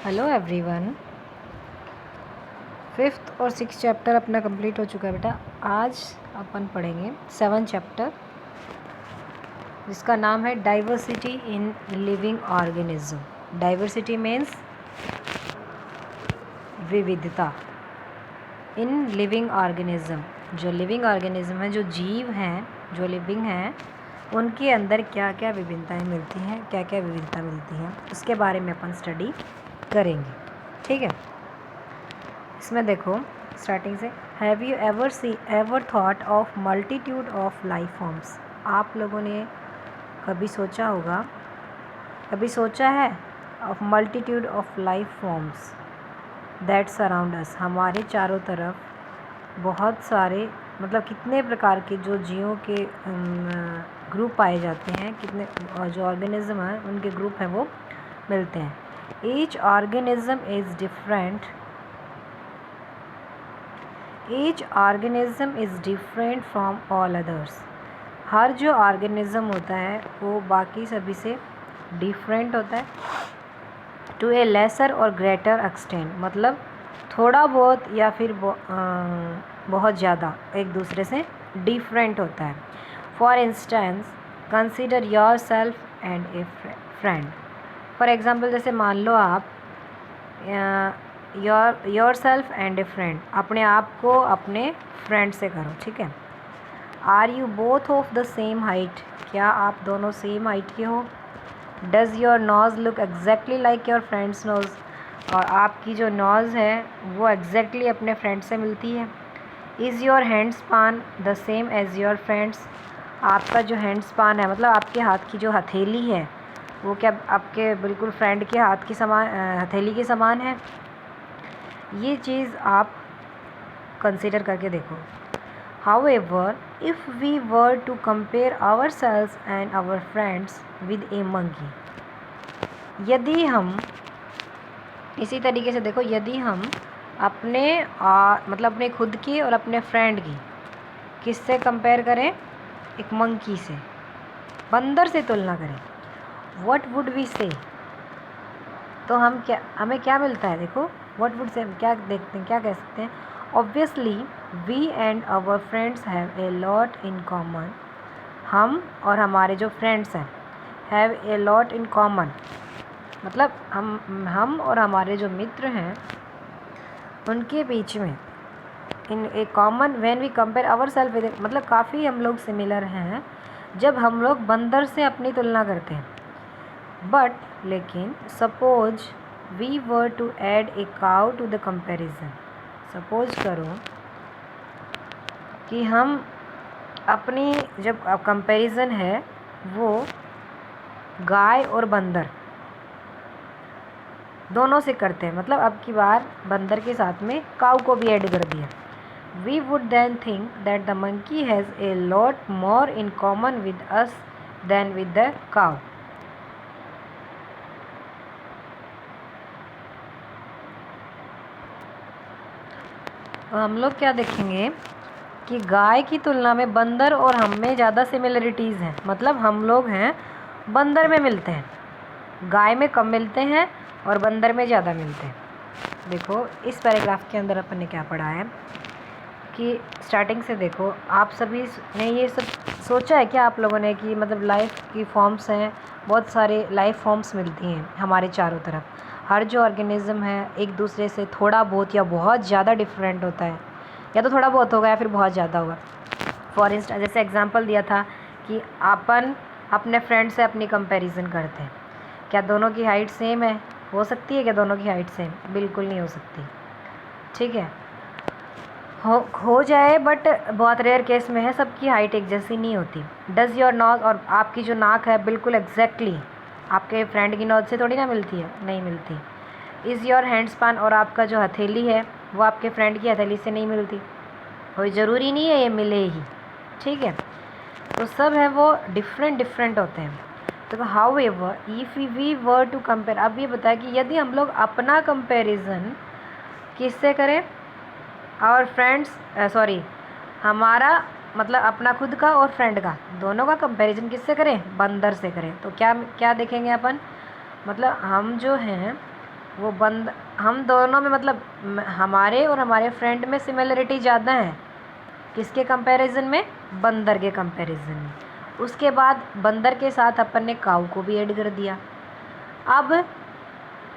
Hello everyone. Fifth और six chapter अपना complete हो चुका है बेटा। आज अपन पढ़ेंगे 7 चैप्टर जिसका नाम है diversity in living organism. Diversity means विविधता इन लिविंग ऑर्गेनिज्म। जो लिविंग ऑर्गेनिज्म है, जो जीव हैं, जो लिविंग हैं, उनके अंदर क्या क्या विभिन्नताएं मिलती हैं, क्या क्या विविधता मिलती हैं, उसके बारे में अपन स्टडी करेंगे। ठीक है। इसमें देखो स्टार्टिंग से, have you ever thought of multitude of life forms. आप लोगों ने कभी सोचा होगा, कभी सोचा है of multitude of life forms that surround us. हमारे चारों तरफ बहुत सारे, मतलब कितने प्रकार के जो जीवों के ग्रुप पाए जाते हैं, कितने जो ऑर्गेनिज्म हैं उनके ग्रुप हैं वो मिलते हैं। Each organism is different, each organism is different from all others. हर जो ऑर्गेनिज्म होता है वो बाकी सभी से डिफरेंट होता है टू ए लेसर और ग्रेटर एक्सटेंट। मतलब थोड़ा बहुत या फिर बहुत ज़्यादा एक दूसरे से डिफरेंट होता है। For instance consider yourself and a friend. For example जैसे मान लो आप yourself and a friend, अपने आप को अपने फ्रेंड से करो। ठीक है। Are you both of the same height. क्या आप दोनों सेम हाइट के हो। Does your nose look exactly like your friend's nose. और आपकी जो नोज़ है वो एग्जैक्टली अपने फ्रेंड से मिलती है। Is your hand span the same as your friends. आपका जो हैंड स्पान है, मतलब आपके हाथ की जो हथेली है, वो क्या आपके बिल्कुल फ्रेंड के हाथ की समान, हथेली के समान है। ये चीज़ आप कंसिडर करके देखो। However, if we were to compare ourselves and our friends with a monkey, यदि हम इसी तरीके से देखो, यदि हम अपने मतलब अपने खुद की और अपने फ्रेंड की किससे कंपेयर करें, एक मंकी से, बंदर से तुलना करें, व्हाट वुड वी से, तो हमें क्या मिलता है। देखो व्हाट वुड से हम क्या देखते हैं, क्या कह सकते हैं। Obviously we and our friends have a lot in common. हम और हमारे जो फ्रेंड्स हैं, have a lot in common, मतलब हम और हमारे जो मित्र हैं उनके बीच में in a common when we compare our self with, मतलब काफ़ी हम लोग सिमिलर हैं जब हम लोग बंदर से अपनी तुलना करते हैं। बट लेकिन suppose we were to add a cow to the comparison. Suppose करो कि हम अपनी जब कंपैरिजन है वो गाय और बंदर दोनों से करते हैं, मतलब अब की बार बंदर के साथ में काऊ को भी ऐड कर दिया। We would then think that the monkey has a lot more in common with us than with the cow. हम लोग क्या देखेंगे कि गाय की तुलना में बंदर और हम में ज़्यादा सिमिलरिटीज़ हैं, मतलब हम लोग हैं बंदर में मिलते हैं, गाय में कम मिलते हैं और बंदर में ज़्यादा मिलते हैं। देखो इस पैराग्राफ के अंदर अपन ने क्या पढ़ा है कि स्टार्टिंग से देखो, आप सभी ने ये सब सोचा है क्या आप लोगों ने कि मतलब लाइफ की फॉर्म्स हैं, बहुत सारे लाइफ फॉर्म्स मिलती हैं हमारे चारों तरफ। हर जो ऑर्गेनिज्म है एक दूसरे से थोड़ा बहुत या बहुत ज़्यादा डिफरेंट होता है, या तो थोड़ा बहुत होगा या फिर बहुत ज़्यादा होगा। फॉर इंस्टेंस जैसे एग्जांपल दिया था कि अपन अपने फ्रेंड से अपनी कंपैरिजन करते हैं, क्या दोनों की हाइट सेम है। हो सकती है क्या दोनों की हाइट सेम? बिल्कुल नहीं हो सकती। ठीक है, हो जाए बट बहुत रेयर केस में है, सबकी हाइट एक जैसी नहीं होती। डज़ योर नोज, और आपकी जो नाक है बिल्कुल एग्जैक्टली आपके फ्रेंड की नोज से थोड़ी ना मिलती है, नहीं मिलती। इज़ योर हैंड स्पान, और आपका जो हथेली है वो आपके फ्रेंड की हथेली से नहीं मिलती। कोई ज़रूरी नहीं है ये मिले ही। ठीक है, तो सब है वो डिफरेंट होते हैं। तो however if we were to compare, अब ये बताया कि यदि हम लोग अपना कंपेरिजन किससे करें, और फ्रेंड्स सॉरी हमारा मतलब अपना खुद का और फ्रेंड का, दोनों का कंपैरिजन किससे करें, बंदर से करें। तो क्या क्या देखेंगे अपन, मतलब हम जो हैं वो हम दोनों में मतलब हमारे और हमारे फ्रेंड में सिमिलरिटी ज़्यादा है। किसके कंपैरिजन में? बंदर के कंपैरिजन में। उसके बाद बंदर के साथ अपन ने काऊ को भी ऐड कर दिया। अब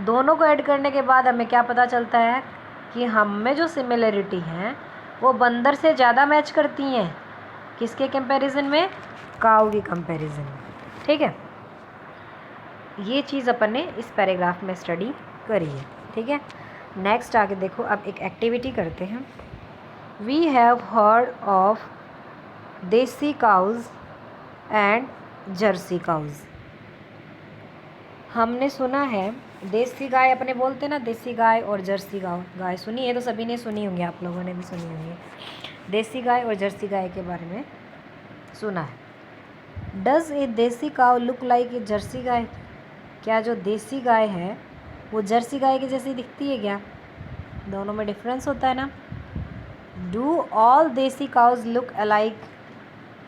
दोनों को ऐड करने के बाद हमें क्या पता चलता है कि हम में जो सिमिलरिटी हैं वो बंदर से ज़्यादा मैच करती हैं। किसके कंपैरिजन में? काऊ के कंपैरिजन में। ठीक है, ये चीज़ अपन ने इस पैराग्राफ में स्टडी करी है। ठीक है, नेक्स्ट आगे देखो, अब एक एक्टिविटी करते हैं। वी हैव हर्ड ऑफ देसी काउज एंड जर्सी काउज। हमने सुना है देसी गाय, अपने बोलते हैं ना देसी गाय और जर्सी गाय सुनी है, तो सभी ने सुनी होंगी, आप लोगों ने भी सुनी होंगी। देसी गाय और जर्सी गाय के बारे में सुना है। Does a desi cow look like a jersey gai? क्या जो देसी गाय है वो जर्सी गाय की जैसी दिखती है क्या? दोनों में डिफरेंस होता है ना। डू ऑल देसी काउज लुक अलाइक?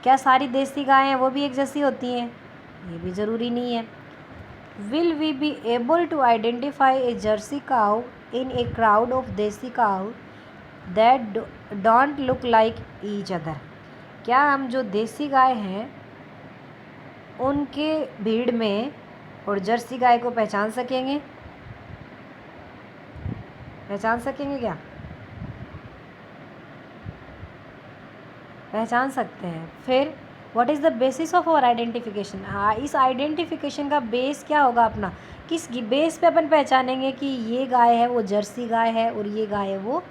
क्या सारी देसी गायें वो भी एक जैसी होती हैं? ये भी ज़रूरी नहीं है। Will we be able to identify a jersey cow in a crowd of desi cow that don't look like each other? क्या हम जो देसी गाय हैं उनके भीड़ में और जर्सी गाय को पहचान सकेंगे? पहचान सकेंगे क्या? पहचान सकते हैं। फिर what is the basis of our identification? हाँ, इस आइडेंटिफिकेशन का बेस क्या होगा अपना? किस बेस पे अपन पहचानेंगे कि ये गाय है वो जर्सी गाय है और ये गाय है वो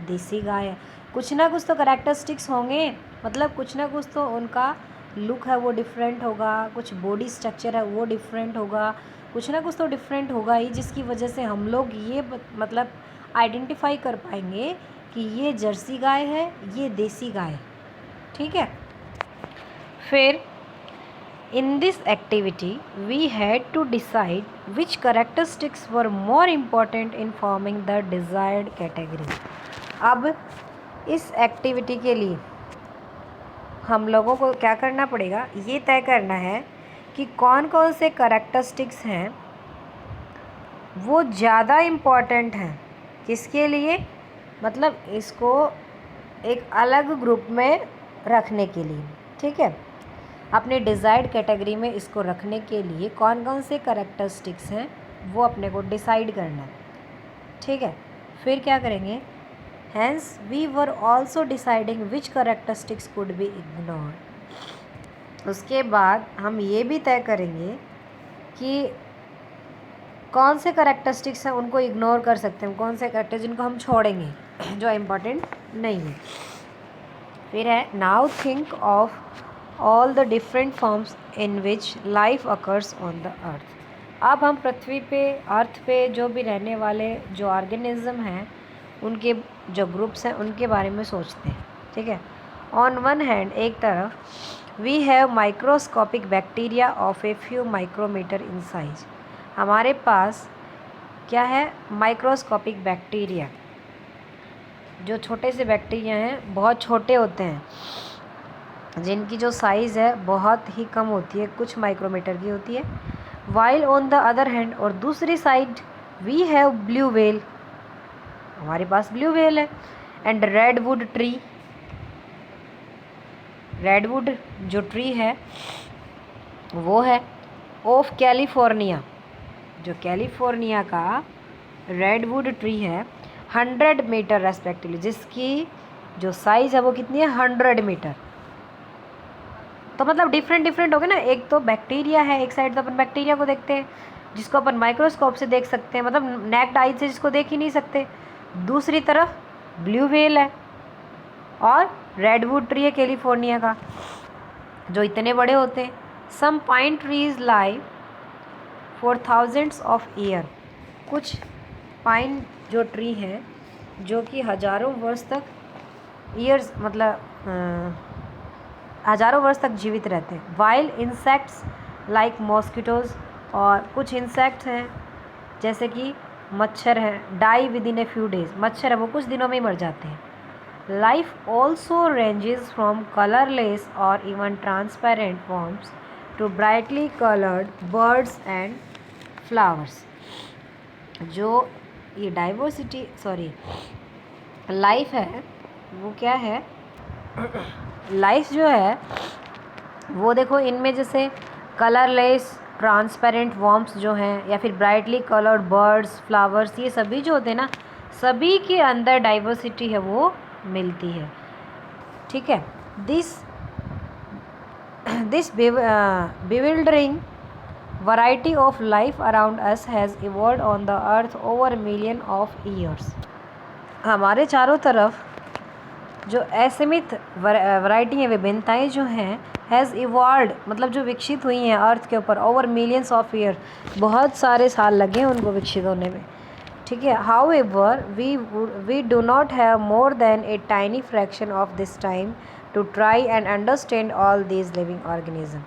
देसी गाय है? कुछ ना कुछ तो करैक्टरिस्टिक्स होंगे, मतलब कुछ ना कुछ तो उनका लुक है वो डिफरेंट होगा, कुछ बॉडी स्ट्रक्चर है वो डिफरेंट होगा, कुछ ना कुछ तो डिफरेंट होगा ही, जिसकी वजह से हम लोग ये मतलब आइडेंटिफाई कर पाएंगे कि ये जर्सी गाय है, ये देसी गाय है। ठीक है, फिर in this activity we had to decide which characteristics were more important in forming the desired category. अब इस एक्टिविटी के लिए हम लोगों को क्या करना पड़ेगा, ये तय करना है कि कौन कौन से कैरेक्टरिस्टिक्स हैं वो ज़्यादा इम्पॉर्टेंट हैं। किसके लिए? मतलब इसको एक अलग ग्रुप में रखने के लिए। ठीक है, अपने डिज़ायर्ड कैटेगरी में इसको रखने के लिए कौन कौन से कैरेक्टरिस्टिक्स हैं वो अपने को डिसाइड करना है। ठीक है, फिर क्या करेंगे? Hence we were also deciding which characteristics could be ignored. उसके बाद हम ये भी तय करेंगे कि कौन से कैरेक्टरिस्टिक्स हैं उनको इग्नोर कर सकते हैं, कौन से कैरेक्टर जिनको हम छोड़ेंगे जो इम्पोर्टेंट नहीं है। फिर है now think of all the different forms in which life occurs on the earth. अब हम पृथ्वी पे, अर्थ पे जो भी रहने वाले जो ऑर्गेनिज्म हैं उनके जो ग्रुप्स हैं उनके बारे में सोचते हैं। ठीक है, ऑन वन हैंड, एक तरफ we have microscopic bacteria of a few micrometre in size. हमारे पास क्या है? माइक्रोस्कोपिक बैक्टीरिया, जो छोटे से बैक्टीरिया हैं, बहुत छोटे होते हैं, जिनकी जो साइज़ है बहुत ही कम होती है, कुछ माइक्रोमीटर की होती है। While on the other hand, और दूसरी side we have blue whale, हमारे पास ब्लू व्हेल है। एंड रेडवुड ट्री, रेडवुड जो ट्री है वो है। ऑफ कैलिफोर्निया, जो कैलिफोर्निया का रेडवुड ट्री है 100 मीटर रेस्पेक्टिवली, जिसकी जो साइज़ है वो कितनी है? 100 मीटर। तो मतलब डिफरेंट हो गए ना। एक तो बैक्टीरिया है, एक साइड तो अपन बैक्टीरिया को देखते हैं जिसको अपन माइक्रोस्कोप से देख सकते हैं, मतलब नेक्ड आई से जिसको देख ही नहीं सकते। दूसरी तरफ ब्लू व्हेल है और रेडवुड ट्री है कैलिफोर्निया का, जो इतने बड़े होते हैं। Some pine trees lie for thousands of year, कुछ पाइन जो ट्री हैं जो कि हज़ारों वर्ष तक, ईयर्स मतलब हज़ारों वर्ष तक जीवित रहते हैं। वाइल इंसेक्ट्स लाइक मॉस्किटोज़, और कुछ इंसेक्ट्स हैं जैसे कि मच्छर हैं, die within a few days, मच्छर है वो कुछ दिनों में ही मर जाते हैं। Life also ranges from colourless और even transparent forms to brightly coloured birds and flowers. जो ये लाइफ है वो क्या है, लाइफ जो है वो देखो इनमें जैसे कलरलेस ट्रांसपेरेंट वॉर्म्स जो हैं या फिर ब्राइटली कलर्ड बर्ड्स फ्लावर्स, ये सभी जो होते हैं ना, सभी के अंदर डाइवर्सिटी है वो मिलती है। ठीक है, this bewildering variety of life around us has evolved on the earth over million of years। हमारे चारों तरफ जो असीमित वैरायटी है, विभिन्नताएं जो हैं, हैज़ इवॉल्व मतलब जो विकसित हुई हैं अर्थ के ऊपर ओवर मिलियंस ऑफ ईयर, बहुत सारे साल लगे हैं उनको विकसित होने में। ठीक है, however we do not have more than a tiny fraction of this time to try and understand all these living organism.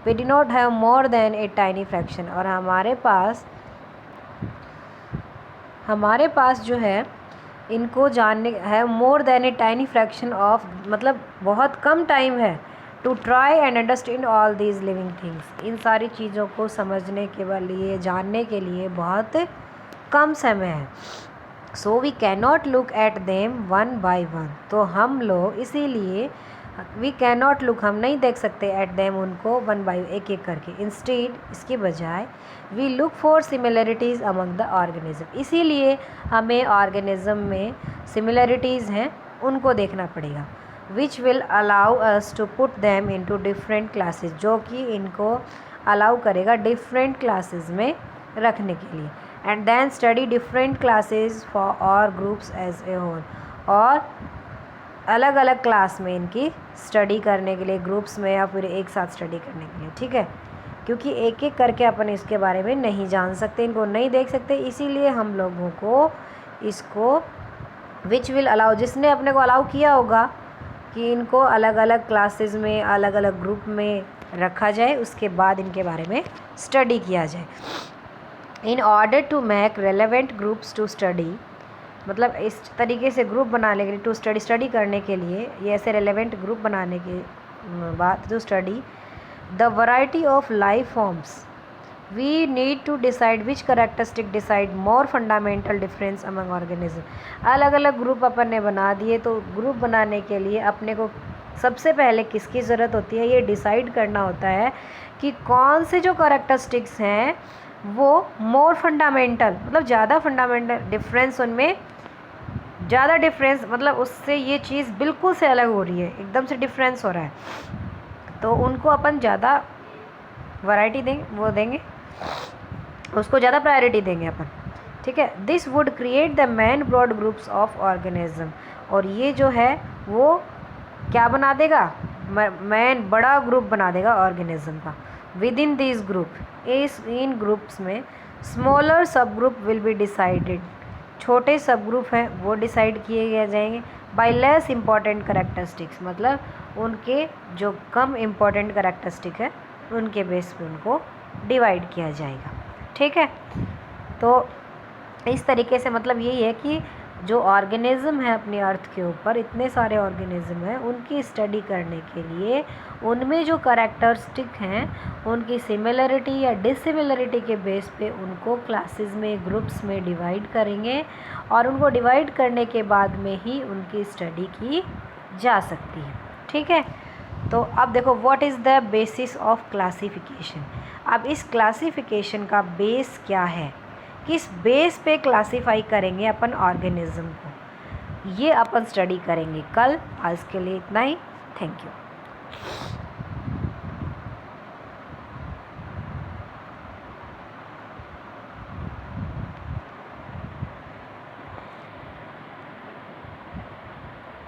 We do not have more than a tiny fraction, और हमारे पास जो है इनको जानने है more than a tiny fraction of मतलब बहुत कम टाइम है, to try and understand all these living things, इन सारी चीज़ों को समझने के लिए जानने के लिए बहुत कम समय है। So we can not look at them one by one, तो हम लोग इसीलिए वी कैन नॉट लुक हम नहीं देख सकते एट देम उनको वन बाय एक एक करके, इंस्टेड इसके बजाय we look for similarities among the organism, इसीलिए हमें ऑर्गेनिज्म में सिमिलरिटीज़ हैं उनको देखना पड़ेगा। Which will allow us to put them into different classes, जो कि इनको अलाउ करेगा डिफरेंट क्लासेस में रखने के लिए। And then study different classes for और ग्रुप्स एज ए होल, और अलग अलग क्लास में इनकी स्टडी करने के लिए, ग्रुप्स में या फिर एक साथ स्टडी करने के लिए। ठीक है, क्योंकि एक एक करके अपन इसके बारे में नहीं जान सकते, इनको नहीं देख सकते, इसीलिए हम लोगों को इसको विच विल अलाउ, जिसने अपने को अलाउ किया होगा कि इनको अलग अलग क्लासेस में अलग अलग ग्रुप में रखा जाए, उसके बाद इनके बारे में स्टडी किया जाए। In order to make relevant groups to study, मतलब इस तरीके से ग्रुप बनाने के लिए, टू स्टडी करने के लिए, ये ऐसे रेलेवेंट ग्रुप बनाने के बाद to study the variety of life forms, we need to decide which characteristic decide more fundamental difference among organism. अलग अलग ग्रुप अपन ने बना दिए, तो ग्रुप बनाने के लिए अपने को सबसे पहले किसकी ज़रूरत होती है, ये डिसाइड करना होता है कि कौन से जो करेक्टरिस्टिक्स हैं वो मोर फंडामेंटल, मतलब ज़्यादा फंडामेंटल डिफरेंस, उनमें ज़्यादा डिफरेंस, मतलब उससे ये चीज़ बिल्कुल से अलग हो रही है, एकदम से डिफरेंस हो रहा है, तो उनको अपन ज़्यादा वैरायटी देंगे, उसको ज़्यादा प्रायोरिटी देंगे अपन। ठीक है, this would create the main broad groups of organism, और ये जो है वो क्या बना देगा, मैन बड़ा ग्रुप बना देगा ऑर्गेनिज्म का। With in this group, in groups में स्मॉलर सब ग्रुप विल बी डिसाइडेड, छोटे सब ग्रुप हैं वो डिसाइड किए जाएंगे बाय लेस इम्पॉर्टेंट करेक्टरिस्टिक्स, मतलब उनके जो कम इम्पॉर्टेंट करेक्टरिस्टिक है उनके बेस पे उनको डिवाइड किया जाएगा। ठीक है, तो इस तरीके से मतलब यही है कि जो ऑर्गेनिज्म है अपनी अर्थ के ऊपर, इतने सारे ऑर्गेनिज्म हैं, उनकी स्टडी करने के लिए उनमें जो करेक्टरिस्टिक हैं उनकी सिमिलरिटी या डिसिमिलरिटी के बेस पे उनको क्लासेस में, ग्रुप्स में डिवाइड करेंगे, और उनको डिवाइड करने के बाद में ही उनकी स्टडी की जा सकती है। ठीक है, तो अब देखो what is the basis of classification. अब इस क्लासिफिकेशन का बेस क्या है, किस बेस पे क्लासीफाई करेंगे अपन ऑर्गेनिज्म को, ये अपन स्टडी करेंगे कल। आज के लिए इतना ही, थैंक यू।